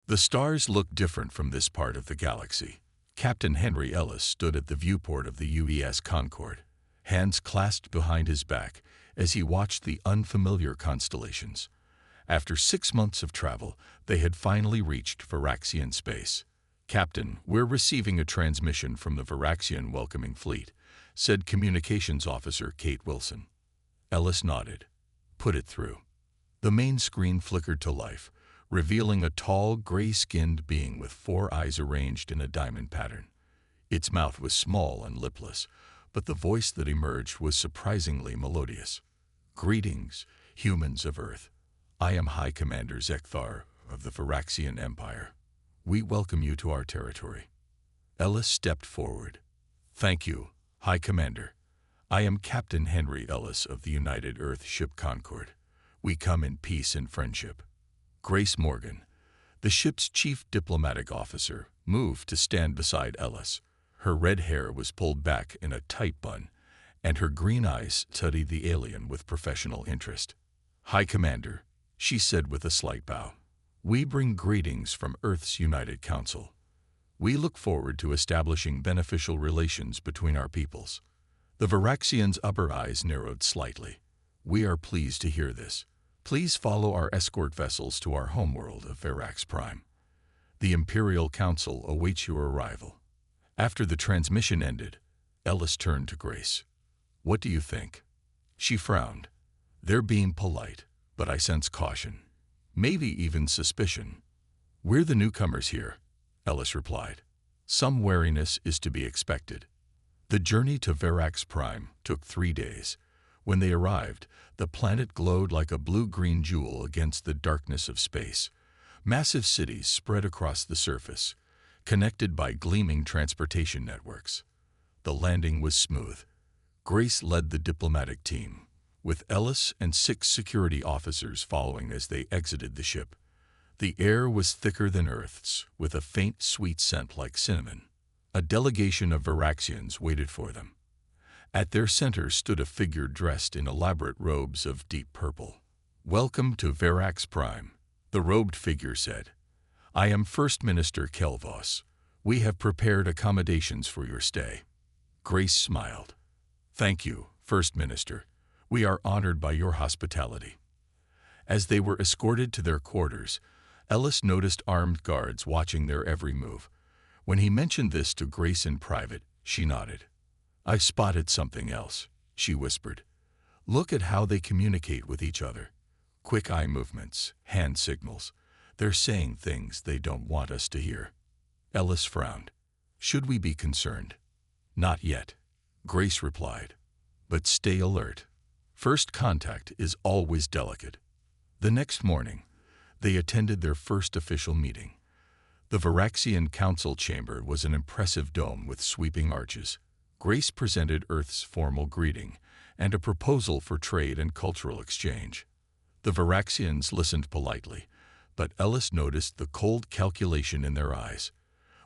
The stars looked different from this part of the galaxy. Captain Henry Ellis stood at the viewport of the UES Concorde, hands clasped behind his back as he watched the unfamiliar constellations. After 6 months of travel, they had finally reached Varaxian space. "Captain, we're receiving a transmission from the Varaxian Welcoming Fleet," said Communications Officer Kate Wilson. Ellis nodded. "Put it through." The main screen flickered to life, revealing a tall, gray-skinned being with 4 eyes arranged in a diamond pattern. Its mouth was small and lipless, but the voice that emerged was surprisingly melodious. "Greetings, humans of Earth. I am High Commander Zekthar of the Varaxian Empire. We welcome you to our territory." Ellis stepped forward. "Thank you, High Commander. I am Captain Henry Ellis of the United Earth Ship Concorde. We come in peace and friendship." Grace Morgan, the ship's chief diplomatic officer, moved to stand beside Ellis. Her red hair was pulled back in a tight bun, and her green eyes studied the alien with professional interest. "High Commander," she said with a slight bow, "we bring greetings from Earth's United Council. We look forward to establishing beneficial relations between our peoples." The Varaxian's upper eyes narrowed slightly. "We are pleased to hear this. Please follow our escort vessels to our homeworld of Varax Prime. The Imperial Council awaits your arrival." After the transmission ended, Ellis turned to Grace. "What do you think?" She frowned. "They're being polite, but I sense caution. Maybe even suspicion." "We're the newcomers here," Ellis replied. "Some wariness is to be expected." The journey to Varax Prime took 3 days. When they arrived, the planet glowed like a blue-green jewel against the darkness of space. Massive cities spread across the surface, connected by gleaming transportation networks. The landing was smooth. Grace led the diplomatic team, with Ellis and 6 security officers following as they exited the ship. The air was thicker than Earth's, with a faint, sweet scent like cinnamon. A delegation of Varaxians waited for them. At their center stood a figure dressed in elaborate robes of deep purple. "Welcome to Varax Prime," the robed figure said. "I am First Minister Kelvos. We have prepared accommodations for your stay." Grace smiled. "Thank you, First Minister. We are honored by your hospitality." As they were escorted to their quarters, Ellis noticed armed guards watching their every move. When he mentioned this to Grace in private, she nodded. "I spotted something else," she whispered. "Look at how they communicate with each other. Quick eye movements, hand signals. They're saying things they don't want us to hear." Ellis frowned. "Should we be concerned?" "Not yet," Grace replied. "But stay alert. First contact is always delicate." The next morning, they attended their first official meeting. The Varaxian Council Chamber was an impressive dome with sweeping arches. Grace presented Earth's formal greeting and a proposal for trade and cultural exchange. The Varaxians listened politely, but Ellis noticed the cold calculation in their eyes.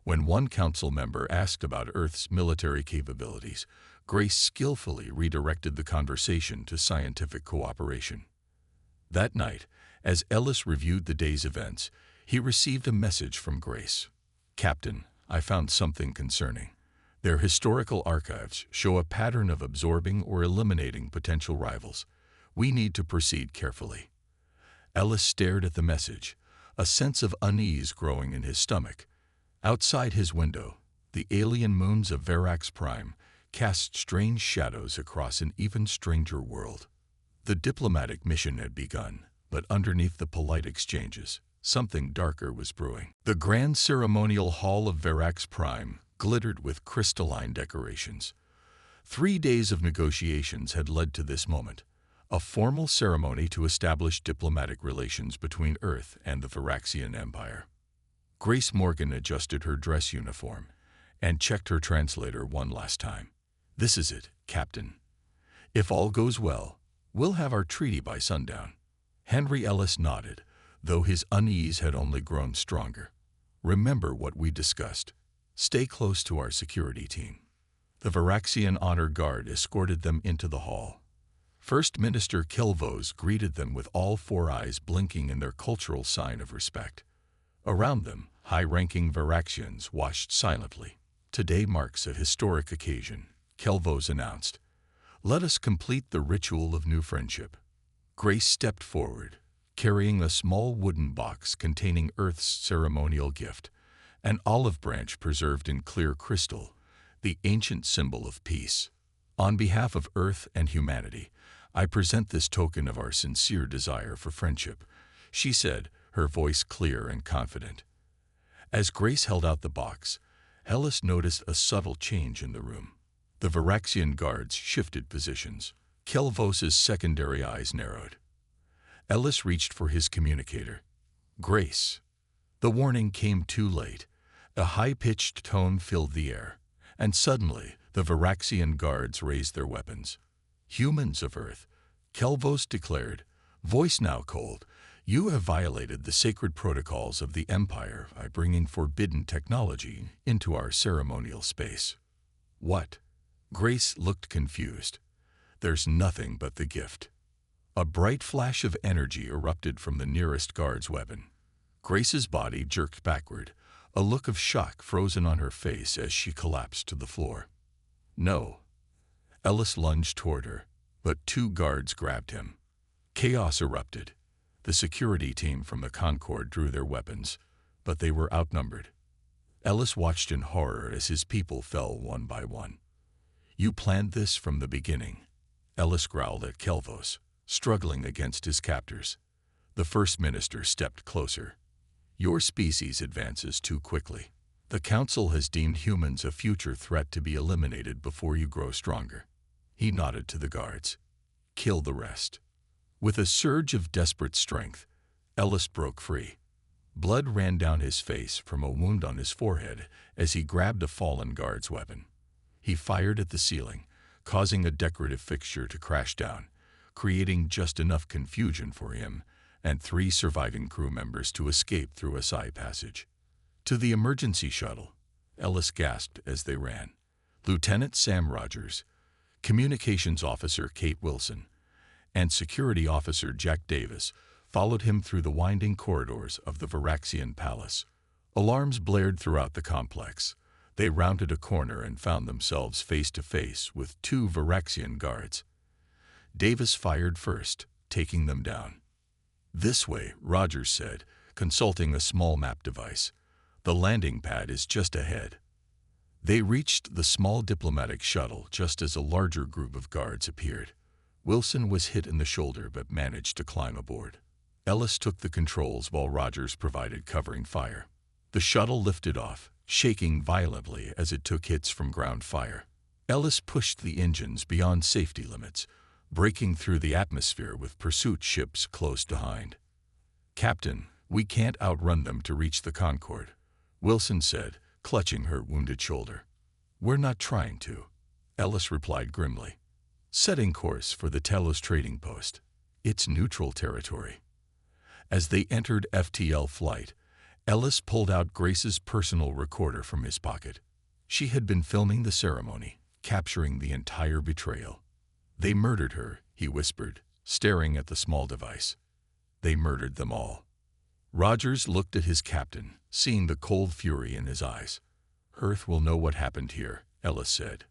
When one council member asked about Earth's military capabilities, Grace skillfully redirected the conversation to scientific cooperation. That night, as Ellis reviewed the day's events, he received a message from Grace. "Captain, I found something concerning. Their historical archives show a pattern of absorbing or eliminating potential rivals. We need to proceed carefully." Ellis stared at the message, a sense of unease growing in his stomach. Outside his window, the alien moons of Varax Prime cast strange shadows across an even stranger world. The diplomatic mission had begun, but underneath the polite exchanges, something darker was brewing. The grand ceremonial hall of Varax Prime glittered with crystalline decorations. 3 days of negotiations had led to this moment, a formal ceremony to establish diplomatic relations between Earth and the Varaxian Empire. Grace Morgan adjusted her dress uniform and checked her translator one last time. "This is it, Captain. If all goes well, we'll have our treaty by sundown." Henry Ellis nodded, though his unease had only grown stronger. "Remember what we discussed. Stay close to our security team." The Varaxian honor guard escorted them into the hall. First Minister Kelvos greeted them with all 4 eyes blinking in their cultural sign of respect. Around them, high-ranking Varaxians watched silently. "Today marks a historic occasion," Kelvos announced. "Let us complete the ritual of new friendship." Grace stepped forward, carrying a small wooden box containing Earth's ceremonial gift, an olive branch preserved in clear crystal, the ancient symbol of peace. "On behalf of Earth and humanity, I present this token of our sincere desire for friendship," she said, her voice clear and confident. As Grace held out the box, Ellis noticed a subtle change in the room. The Varaxian guards shifted positions. Kelvos's secondary eyes narrowed. Ellis reached for his communicator. "Grace." The warning came too late. A high-pitched tone filled the air, and suddenly the Varaxian guards raised their weapons. "Humans of Earth," Kelvos declared, voice now cold, "you have violated the sacred protocols of the Empire by bringing forbidden technology into our ceremonial space." "What?" Grace looked confused. "There's nothing but the gift." A bright flash of energy erupted from the nearest guard's weapon. Grace's body jerked backward, a look of shock frozen on her face as she collapsed to the floor. "No." Ellis lunged toward her, but two guards grabbed him. Chaos erupted. The security team from the Concorde drew their weapons, but they were outnumbered. Ellis watched in horror as his people fell one by one. "You planned this from the beginning," Ellis growled at Kelvos, struggling against his captors. The First Minister stepped closer. "Your species advances too quickly. The Council has deemed humans a future threat to be eliminated before you grow stronger." He nodded to the guards. "Kill the rest." With a surge of desperate strength, Ellis broke free. Blood ran down his face from a wound on his forehead as he grabbed a fallen guard's weapon. He fired at the ceiling, causing a decorative fixture to crash down, creating just enough confusion for him and 3 surviving crew members to escape through a side passage. "To the emergency shuttle," Ellis gasped as they ran. Lieutenant Sam Rogers, Communications Officer Kate Wilson, and Security Officer Jack Davis followed him through the winding corridors of the Varaxian Palace. Alarms blared throughout the complex. They rounded a corner and found themselves face to face with 2 Varaxian guards. Davis fired first, taking them down. "This way," Rogers said, consulting a small map device. "The landing pad is just ahead." They reached the small diplomatic shuttle just as a larger group of guards appeared. Wilson was hit in the shoulder but managed to climb aboard. Ellis took the controls while Rogers provided covering fire. The shuttle lifted off, shaking violently as it took hits from ground fire. Ellis pushed the engines beyond safety limits, breaking through the atmosphere with pursuit ships close behind. "Captain, we can't outrun them to reach the Concorde," Wilson said, clutching her wounded shoulder. "We're not trying to," Ellis replied grimly. "Setting course for the Telos trading post. It's neutral territory." As they entered FTL flight, Ellis pulled out Grace's personal recorder from his pocket. She had been filming the ceremony, capturing the entire betrayal. "They murdered her," he whispered, staring at the small device. "They murdered them all." Rogers looked at his captain, seeing the cold fury in his eyes. "Earth will know what happened here," Ellis said,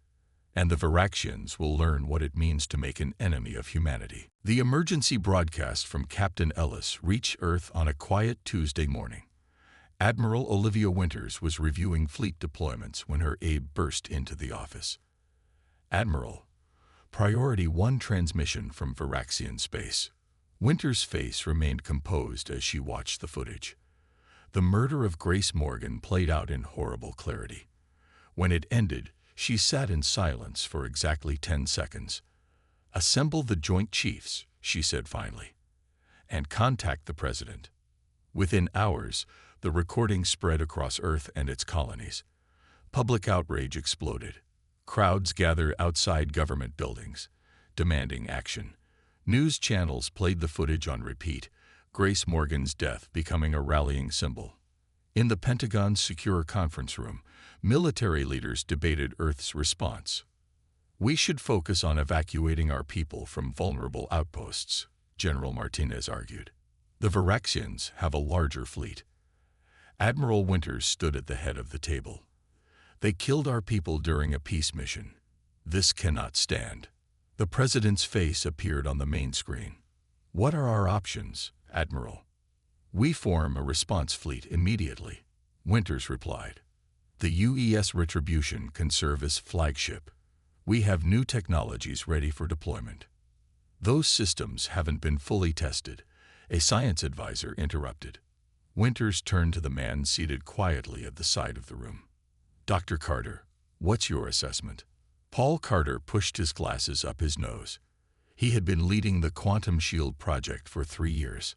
"and the Varaxians will learn what it means to make an enemy of humanity." The emergency broadcast from Captain Ellis reached Earth on a quiet Tuesday morning. Admiral Olivia Winters was reviewing fleet deployments when her aide burst into the office. "Admiral, Priority 1 transmission from Varaxian space." Winters' face remained composed as she watched the footage. The murder of Grace Morgan played out in horrible clarity. When it ended, she sat in silence for exactly 10 seconds. "Assemble the Joint Chiefs," she said finally, "and contact the President." Within hours, the recording spread across Earth and its colonies. Public outrage exploded. Crowds gathered outside government buildings, demanding action. News channels played the footage on repeat, Grace Morgan's death becoming a rallying symbol. In the Pentagon's secure conference room, military leaders debated Earth's response. "We should focus on evacuating our people from vulnerable outposts," General Martinez argued. "The Varaxians have a larger fleet." Admiral Winters stood at the head of the table. They killed our people during a peace mission. This cannot stand. The president's face appeared on the main screen. What are our options, Admiral? We form a response fleet immediately, Winters replied. The UES Retribution can serve as flagship. We have new technologies ready for deployment. Those systems haven't been fully tested, a science advisor interrupted. Winters turned to the man seated quietly at the side of the room. Dr. Carter, what's your assessment? Paul Carter pushed his glasses up his nose. He had been leading the Quantum Shield project for 3 years.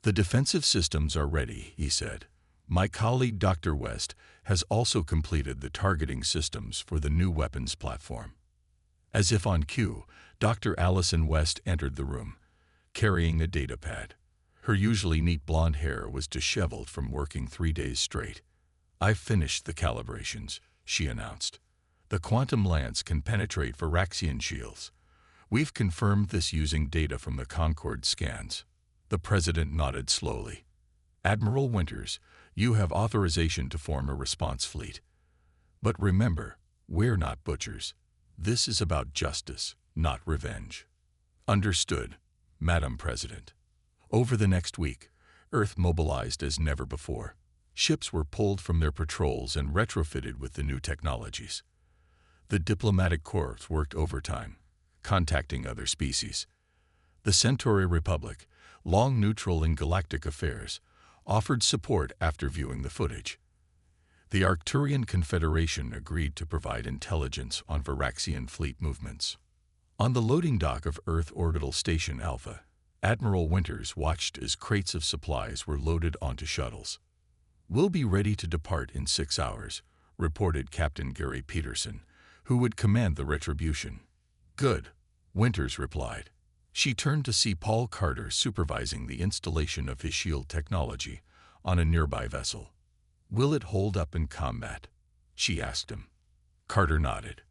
The defensive systems are ready, he said. My colleague Dr. West has also completed the targeting systems for the new weapons platform. As if on cue, Dr. Allison West entered the room, carrying a data pad. Her usually neat blonde hair was disheveled from working 3 days straight. I've finished the calibrations, she announced. The quantum lance can penetrate Varaxian shields. We've confirmed this using data from the Concorde scans. The president nodded slowly. Admiral Winters, you have authorization to form a response fleet. But remember, we're not butchers. This is about justice, not revenge. Understood, Madam President. Over the next week, Earth mobilized as never before. Ships were pulled from their patrols and retrofitted with the new technologies. The diplomatic corps worked overtime, contacting other species. The Centauri Republic, long neutral in galactic affairs, offered support after viewing the footage. The Arcturian Confederation agreed to provide intelligence on Varaxian fleet movements. On the loading dock of Earth Orbital Station Alpha, Admiral Winters watched as crates of supplies were loaded onto shuttles. We'll be ready to depart in 6 hours, reported Captain Gary Peterson, who would command the Retribution. Good, Winters replied. She turned to see Paul Carter supervising the installation of his shield technology on a nearby vessel. Will it hold up in combat? She asked him. Carter nodded.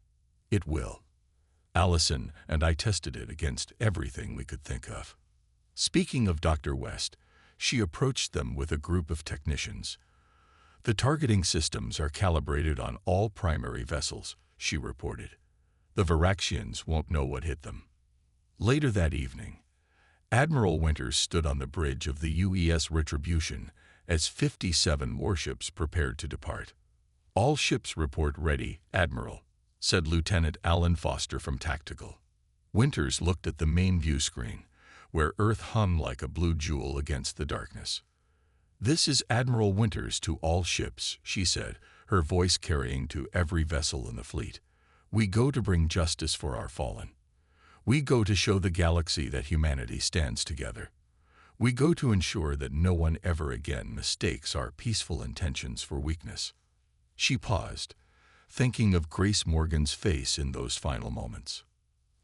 It will. Allison and I tested it against everything we could think of. Speaking of Dr. West, she approached them with a group of technicians. The targeting systems are calibrated on all primary vessels, she reported. The Varaxians won't know what hit them. Later that evening, Admiral Winters stood on the bridge of the UES Retribution as 57 warships prepared to depart. All ships report ready, Admiral, said Lieutenant Alan Foster from Tactical. Winters looked at the main view screen, where Earth hummed like a blue jewel against the darkness. This is Admiral Winters to all ships, she said, her voice carrying to every vessel in the fleet. We go to bring justice for our fallen. We go to show the galaxy that humanity stands together. We go to ensure that no one ever again mistakes our peaceful intentions for weakness. She paused, thinking of Grace Morgan's face in those final moments.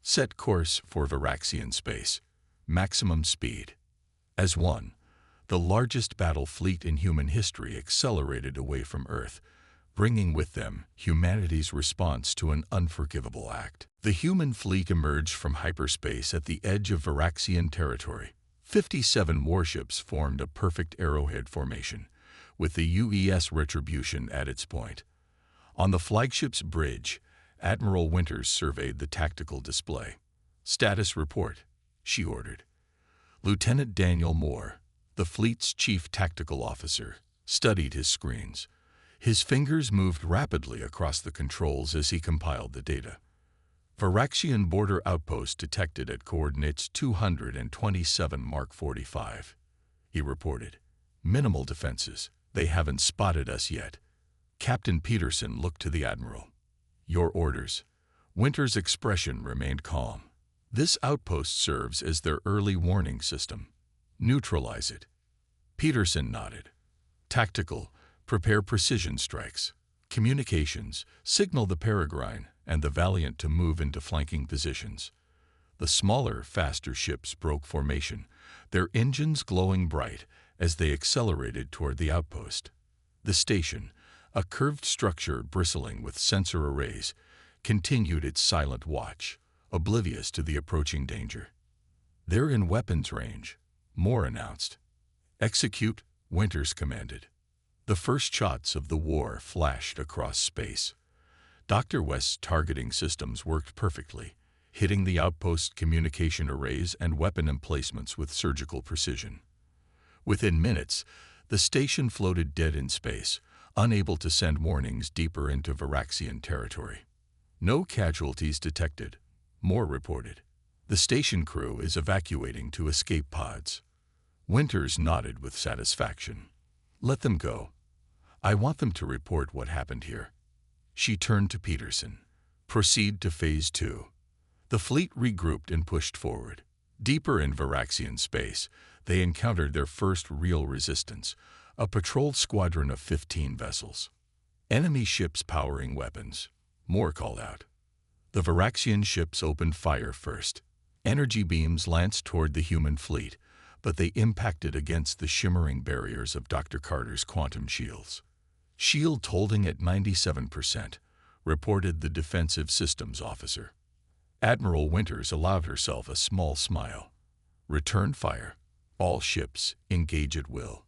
Set course for Varaxian space. Maximum speed. As one, the largest battle fleet in human history accelerated away from Earth, bringing with them humanity's response to an unforgivable act. The human fleet emerged from hyperspace at the edge of Varaxian territory. 57 warships formed a perfect arrowhead formation, with the UES Retribution at its point. On the flagship's bridge, Admiral Winters surveyed the tactical display. Status report, she ordered. Lieutenant Daniel Moore, the fleet's chief tactical officer, studied his screens. His fingers moved rapidly across the controls as he compiled the data. Varaxian border outpost detected at coordinates 227 Mark 45. He reported. Minimal defenses. They haven't spotted us yet. Captain Peterson looked to the Admiral. Your orders. Winters' expression remained calm. This outpost serves as their early warning system. Neutralize it. Peterson nodded. Tactical. Prepare precision strikes. Communications, signal the Peregrine and the Valiant to move into flanking positions. The smaller, faster ships broke formation, their engines glowing bright as they accelerated toward the outpost. The station, a curved structure bristling with sensor arrays, continued its silent watch, oblivious to the approaching danger. They're in weapons range, Moore announced. Execute, Winters commanded. The first shots of the war flashed across space. Dr. West's targeting systems worked perfectly, hitting the outpost communication arrays and weapon emplacements with surgical precision. Within minutes, the station floated dead in space, unable to send warnings deeper into Varaxian territory. No casualties detected, Moore reported. The station crew is evacuating to escape pods. Winters nodded with satisfaction. Let them go. I want them to report what happened here. She turned to Peterson. Proceed to Phase 2. The fleet regrouped and pushed forward. Deeper in Varaxian space, they encountered their first real resistance, a patrol squadron of 15 vessels. Enemy ships powering weapons, Moore called out. The Varaxian ships opened fire first. Energy beams lanced toward the human fleet, but they impacted against the shimmering barriers of Dr. Carter's quantum shields. Shield holding at 97%, reported the defensive systems officer. Admiral Winters allowed herself a small smile. Return fire. All ships engage at will.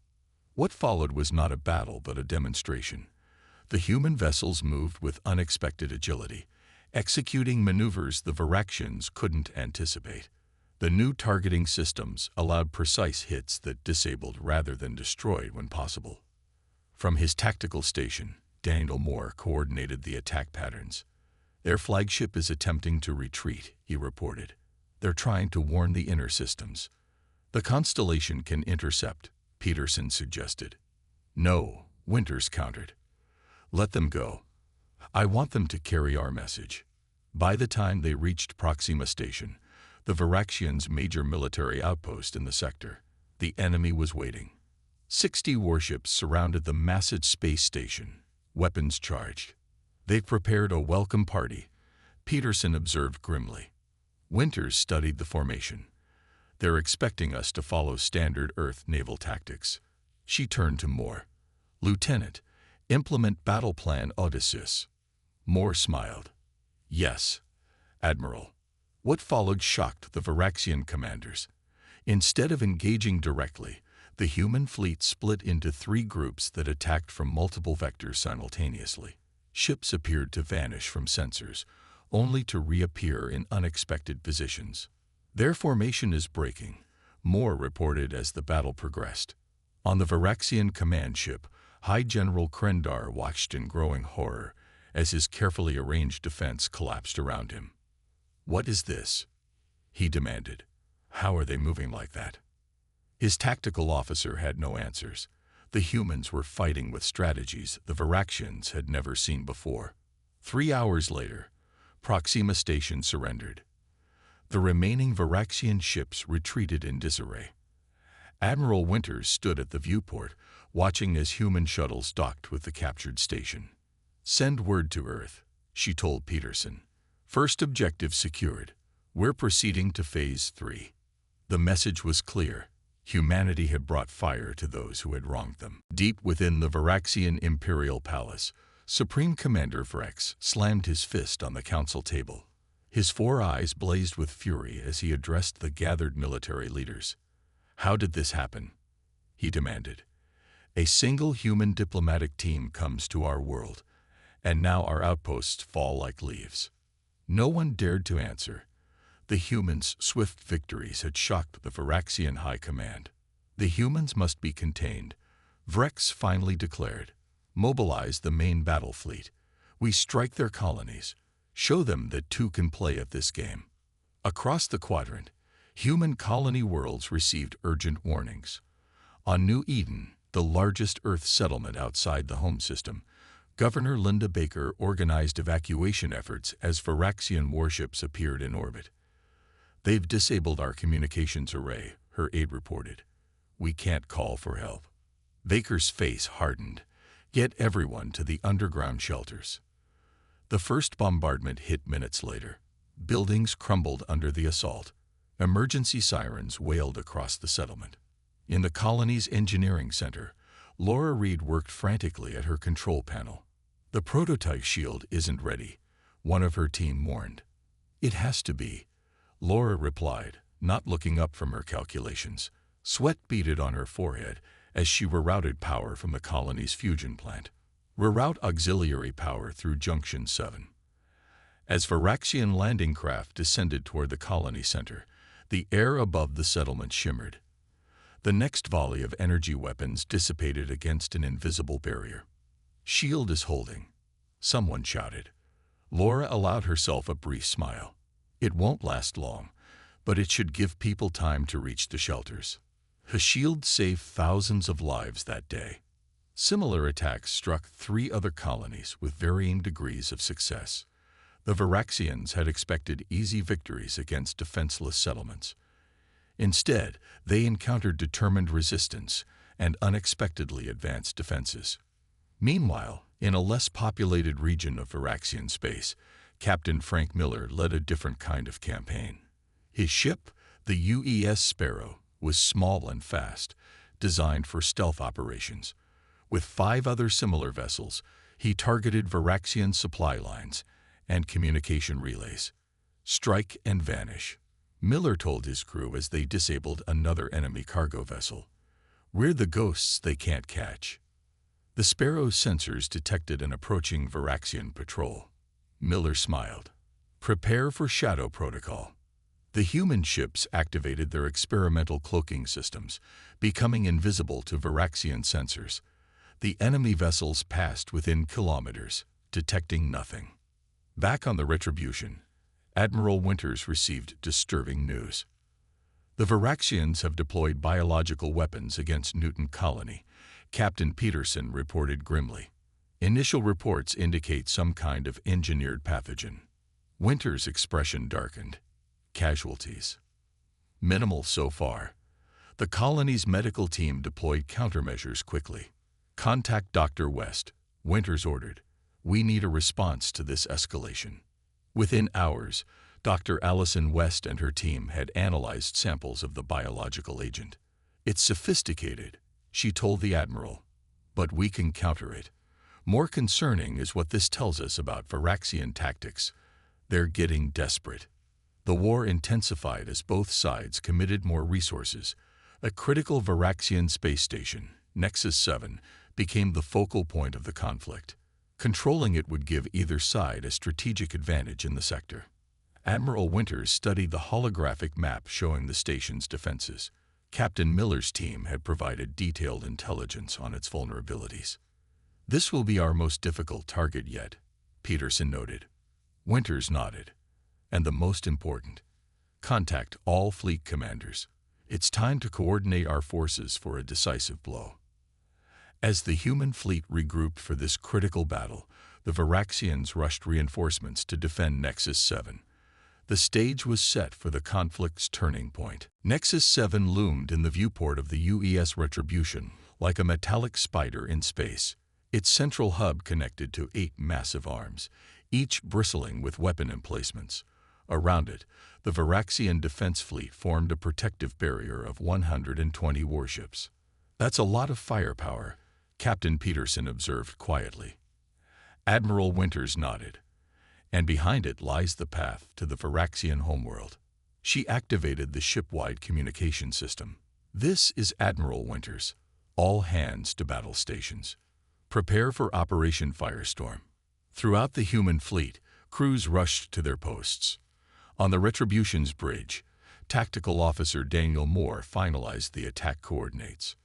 What followed was not a battle but a demonstration. The human vessels moved with unexpected agility, executing maneuvers the Varaxians couldn't anticipate. The new targeting systems allowed precise hits that disabled rather than destroyed when possible. From his tactical station, Daniel Moore coordinated the attack patterns. Their flagship is attempting to retreat, he reported. They're trying to warn the inner systems. The Constellation can intercept, Peterson suggested. No, Winters countered. Let them go. I want them to carry our message. By the time they reached Proxima Station, the Varaxians' major military outpost in the sector, the enemy was waiting. 60 warships surrounded the massive space station, weapons charged. They've prepared a welcome party, Peterson observed grimly. Winters studied the formation. They're expecting us to follow standard Earth naval tactics. She turned to Moore. Lieutenant, implement battle plan Odysseus. Moore smiled. Yes, Admiral. What followed shocked the Varaxian commanders. Instead of engaging directly, the human fleet split into 3 groups that attacked from multiple vectors simultaneously. Ships appeared to vanish from sensors, only to reappear in unexpected positions. Their formation is breaking, Moore reported as the battle progressed. On the Varaxian command ship, High General Krendar watched in growing horror as his carefully arranged defense collapsed around him. What is this? He demanded. How are they moving like that? His tactical officer had no answers. The humans were fighting with strategies the Varaxians had never seen before. 3 hours later, Proxima Station surrendered. The remaining Varaxian ships retreated in disarray. Admiral Winters stood at the viewport, watching as human shuttles docked with the captured station. Send word to Earth, she told Peterson. First objective secured. We're proceeding to Phase 3. The message was clear. Humanity had brought fire to those who had wronged them. Deep within the Varaxian Imperial Palace, Supreme Commander Vrex slammed his fist on the council table. His 4 eyes blazed with fury as he addressed the gathered military leaders. How did this happen? He demanded. A single human diplomatic team comes to our world, and now our outposts fall like leaves. No one dared to answer. The humans' swift victories had shocked the Varaxian High Command. The humans must be contained, Vrex finally declared. Mobilize the main battle fleet. We strike their colonies. Show them that 2 can play at this game. Across the quadrant, human colony worlds received urgent warnings. On New Eden, the largest Earth settlement outside the home system, Governor Linda Baker organized evacuation efforts as Varaxian warships appeared in orbit. They've disabled our communications array, her aide reported. We can't call for help. Baker's face hardened. Get everyone to the underground shelters. The first bombardment hit minutes later. Buildings crumbled under the assault. Emergency sirens wailed across the settlement. In the colony's engineering center, Laura Reed worked frantically at her control panel. The prototype shield isn't ready, one of her team warned. It has to be, Laura replied, not looking up from her calculations. Sweat beaded on her forehead as she rerouted power from the colony's fusion plant. Reroute auxiliary power through Junction 7. As Varaxian landing craft descended toward the colony center, the air above the settlement shimmered. The next volley of energy weapons dissipated against an invisible barrier. "Shield is holding," someone shouted. Laura allowed herself a brief smile. It won't last long, but it should give people time to reach the shelters. The shield saved thousands of lives that day. Similar attacks struck 3 other colonies with varying degrees of success. The Varaxians had expected easy victories against defenseless settlements. Instead, they encountered determined resistance and unexpectedly advanced defenses. Meanwhile, in a less populated region of Varaxian space, Captain Frank Miller led a different kind of campaign. His ship, the UES Sparrow, was small and fast, designed for stealth operations. With 5 other similar vessels, he targeted Varaxian supply lines and communication relays. "Strike and vanish," Miller told his crew as they disabled another enemy cargo vessel. "We're the ghosts they can't catch." The Sparrow's sensors detected an approaching Varaxian patrol. Miller smiled. "Prepare for shadow protocol." The human ships activated their experimental cloaking systems, becoming invisible to Varaxian sensors. The enemy vessels passed within kilometers, detecting nothing. Back on the Retribution, Admiral Winters received disturbing news. "The Varaxians have deployed biological weapons against Newton Colony," Captain Peterson reported grimly. "Initial reports indicate some kind of engineered pathogen." Winters' expression darkened. "Casualties?" "Minimal so far." The colony's medical team deployed countermeasures quickly. "Contact Dr. West," Winters ordered. "We need a response to this escalation." Within hours, Dr. Allison West and her team had analyzed samples of the biological agent. "It's sophisticated," she told the Admiral, "but we can counter it. More concerning is what this tells us about Varaxian tactics. They're getting desperate." The war intensified as both sides committed more resources. A critical Varaxian space station, Nexus 7, became the focal point of the conflict. Controlling it would give either side a strategic advantage in the sector. Admiral Winters studied the holographic map showing the station's defenses. Captain Miller's team had provided detailed intelligence on its vulnerabilities. "This will be our most difficult target yet," Peterson noted. Winters nodded. "And the most important, contact all fleet commanders. It's time to coordinate our forces for a decisive blow." As the human fleet regrouped for this critical battle, the Varaxians rushed reinforcements to defend Nexus 7. The stage was set for the conflict's turning point. Nexus 7 loomed in the viewport of the UES Retribution like a metallic spider in space. Its central hub connected to 8 massive arms, each bristling with weapon emplacements. Around it, the Varaxian defense fleet formed a protective barrier of 120 warships. "That's a lot of firepower," Captain Peterson observed quietly. Admiral Winters nodded. "And behind it lies the path to the Varaxian homeworld." She activated the ship-wide communication system. "This is Admiral Winters. All hands to battle stations. Prepare for Operation Firestorm." Throughout the human fleet, crews rushed to their posts. On the Retribution's bridge, Tactical Officer Daniel Moore finalized the attack coordinates.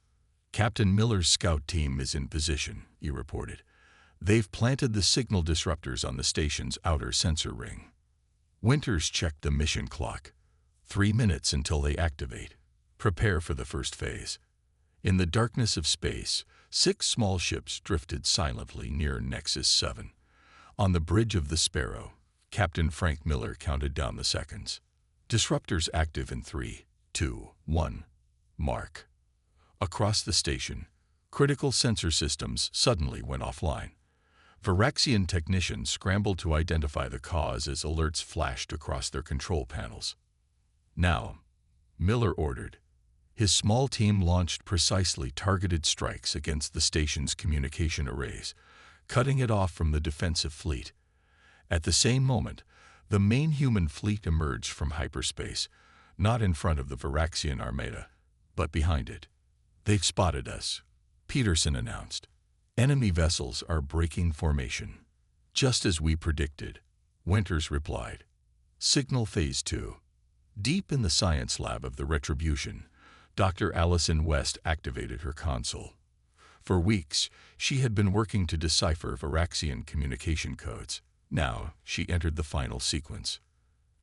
"Captain Miller's scout team is in position," he reported. "They've planted the signal disruptors on the station's outer sensor ring." Winters checked the mission clock. 3 minutes until they activate. Prepare for the first phase. In the darkness of space, 6 small ships drifted silently near Nexus 7. On the bridge of the Sparrow, Captain Frank Miller counted down the seconds. "Disruptors active in 3, 2, 1. Mark." Across the station, critical sensor systems suddenly went offline. Varaxian technicians scrambled to identify the cause as alerts flashed across their control panels. "Now," Miller ordered. His small team launched precisely targeted strikes against the station's communication arrays, cutting it off from the defensive fleet. At the same moment, the main human fleet emerged from hyperspace, not in front of the Varaxian armada, but behind it. "They've spotted us," Peterson announced. "Enemy vessels are breaking formation." "Just as we predicted," Winters replied. Signal Phase 2. Deep in the science lab of the Retribution, Dr. Allison West activated her console. For weeks, she had been working to decipher Varaxian communication codes. Now, she entered the final sequence.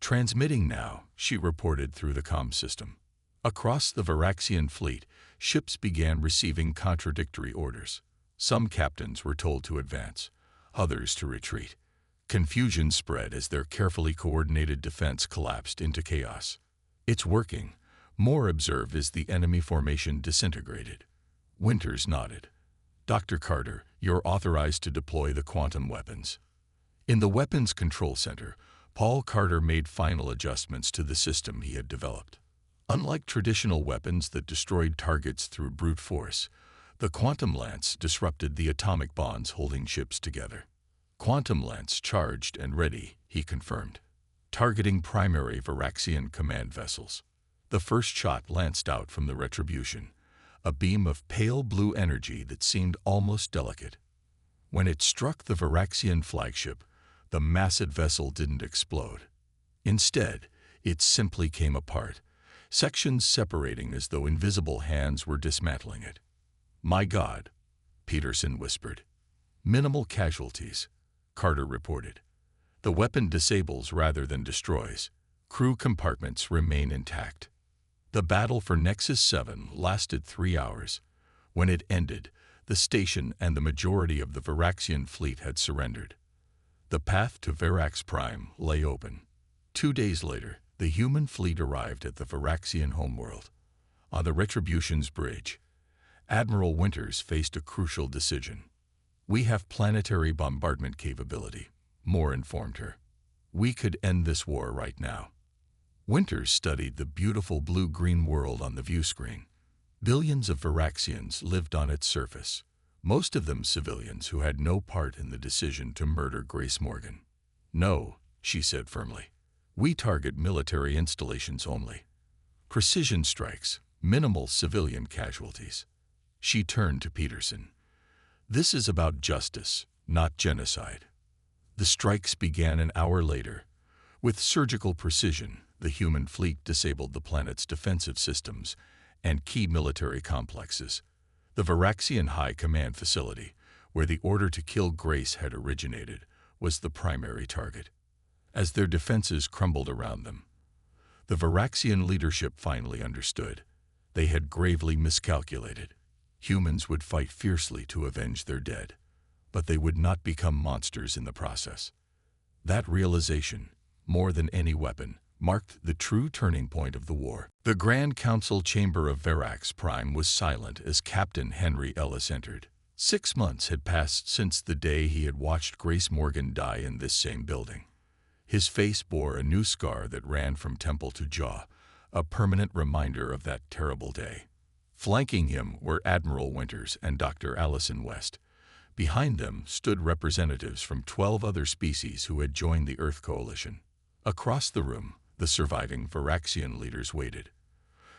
"Transmitting now," she reported through the comm system. Across the Varaxian fleet, ships began receiving contradictory orders. Some captains were told to advance, others to retreat. Confusion spread as their carefully coordinated defense collapsed into chaos. "It's working," Moore observed as the enemy formation disintegrated. Winters nodded. "Dr. Carter, you're authorized to deploy the quantum weapons." In the Weapons Control Center, Paul Carter made final adjustments to the system he had developed. Unlike traditional weapons that destroyed targets through brute force, the quantum lance disrupted the atomic bonds holding ships together. "Quantum lance charged and ready," he confirmed, targeting primary Varaxian command vessels. The first shot lanced out from the Retribution, a beam of pale blue energy that seemed almost delicate. When it struck the Varaxian flagship, the massive vessel didn't explode. Instead, it simply came apart, sections separating as though invisible hands were dismantling it. "My God," Peterson whispered. "Minimal casualties," Carter reported. "The weapon disables rather than destroys. Crew compartments remain intact." The battle for Nexus 7 lasted 3 hours. When it ended, the station and the majority of the Varaxian fleet had surrendered. The path to Verax Prime lay open. 2 days later, the human fleet arrived at the Varaxian homeworld. On the Retribution's bridge, Admiral Winters faced a crucial decision. "We have planetary bombardment capability," Moore informed her. "We could end this war right now." Winters studied the beautiful blue-green world on the view screen. Billions of Varaxians lived on its surface, most of them civilians who had no part in the decision to murder Grace Morgan. "No," she said firmly. "We target military installations only. Precision strikes, minimal civilian casualties." She turned to Peterson. "This is about justice, not genocide." The strikes began an hour later. With surgical precision, the human fleet disabled the planet's defensive systems and key military complexes. The Varaxian High Command Facility, where the order to kill Grace had originated, was the primary target. As their defenses crumbled around them, the Varaxian leadership finally understood. They had gravely miscalculated. Humans would fight fiercely to avenge their dead, but they would not become monsters in the process. That realization, more than any weapon, marked the true turning point of the war. The Grand Council chamber of Verax Prime was silent as Captain Henry Ellis entered. 6 months had passed since the day he had watched Grace Morgan die in this same building. His face bore a new scar that ran from temple to jaw, a permanent reminder of that terrible day. Flanking him were Admiral Winters and Dr. Allison West. Behind them stood representatives from 12 other species who had joined the Earth Coalition. Across the room, the surviving Varaxian leaders waited.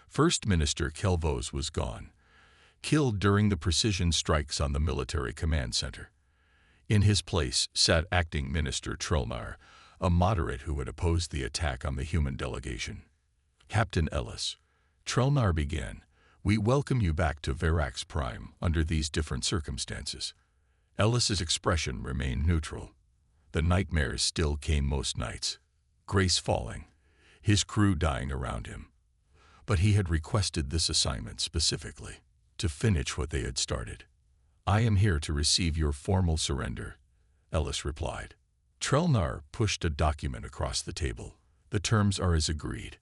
First Minister Kelvos was gone, killed during the precision strikes on the military command center. In his place sat Acting Minister Trelnar, a moderate who had opposed the attack on the human delegation. "Captain Ellis," Trelnar began, "we welcome you back to Verax Prime under these different circumstances." Ellis's expression remained neutral. The nightmares still came most nights. Grace falling, his crew dying around him. But he had requested this assignment specifically, to finish what they had started. "I am here to receive your formal surrender," Ellis replied. Trelnar pushed a document across the table. "The terms are as agreed.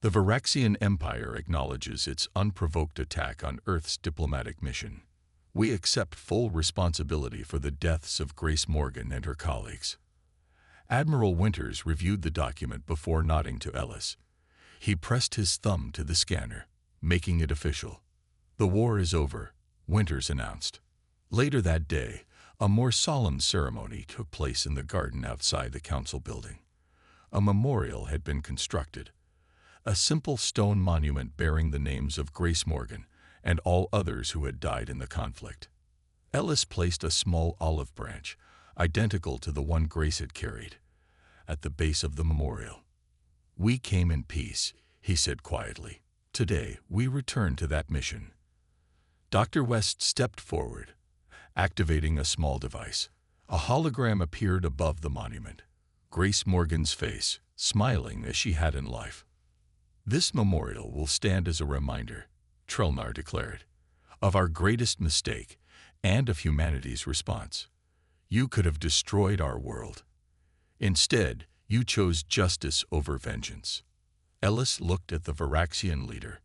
The Varaxian Empire acknowledges its unprovoked attack on Earth's diplomatic mission. We accept full responsibility for the deaths of Grace Morgan and her colleagues." Admiral Winters reviewed the document before nodding to Ellis. He pressed his thumb to the scanner, making it official. "The war is over," Winters announced. Later that day, a more solemn ceremony took place in the garden outside the council building. A memorial had been constructed, a simple stone monument bearing the names of Grace Morgan and all others who had died in the conflict. Ellis placed a small olive branch, identical to the one Grace had carried, at the base of the memorial. "We came in peace," he said quietly. "Today, we return to that mission." Dr. West stepped forward, activating a small device. A hologram appeared above the monument, Grace Morgan's face, smiling as she had in life. "This memorial will stand as a reminder," Trelnar declared, "of our greatest mistake and of humanity's response. You could have destroyed our world. Instead, you chose justice over vengeance." Ellis looked at the Varaxian leader.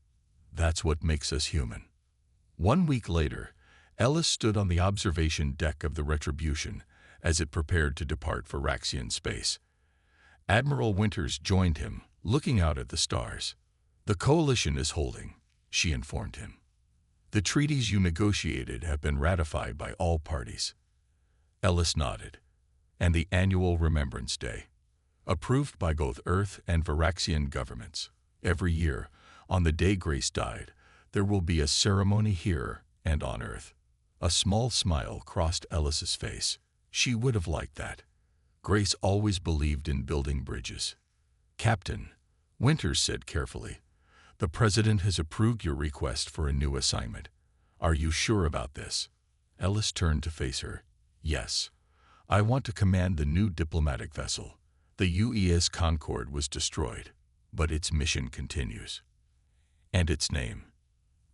"That's what makes us human." 1 week later, Ellis stood on the observation deck of the Retribution as it prepared to depart for Varaxian space. Admiral Winters joined him, looking out at the stars. "The coalition is holding," she informed him. "The treaties you negotiated have been ratified by all parties." Ellis nodded. "And the annual Remembrance Day, approved by both Earth and Varaxian governments. Every year, on the day Grace died, there will be a ceremony here and on Earth." A small smile crossed Ellis's face. She would have liked that. Grace always believed in building bridges. "Captain," Winters said carefully, "the President has approved your request for a new assignment. Are you sure about this?" Ellis turned to face her. "Yes. I want to command the new diplomatic vessel. The UES Concord was destroyed, but its mission continues." "And its name?"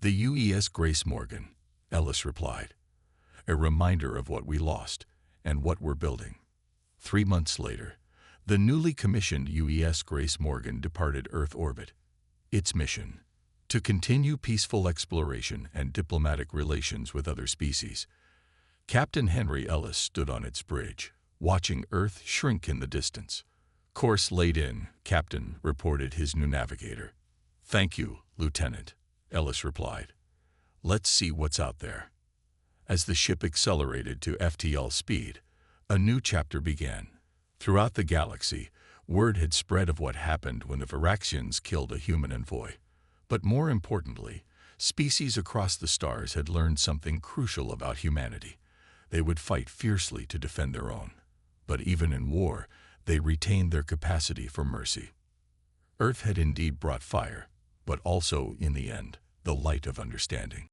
"The UES Grace Morgan," Ellis replied. "A reminder of what we lost and what we're building." 3 months later, the newly commissioned UES Grace Morgan departed Earth orbit. Its mission: to continue peaceful exploration and diplomatic relations with other species. Captain Henry Ellis stood on its bridge, watching Earth shrink in the distance. "Course laid in, Captain," reported his new navigator. "Thank you, Lieutenant," Ellis replied. "Let's see what's out there." As the ship accelerated to FTL speed, a new chapter began. Throughout the galaxy, word had spread of what happened when the Varaxians killed a human envoy. But more importantly, species across the stars had learned something crucial about humanity. They would fight fiercely to defend their own. But even in war, they retained their capacity for mercy. Earth had indeed brought fire, but also, in the end, the light of understanding.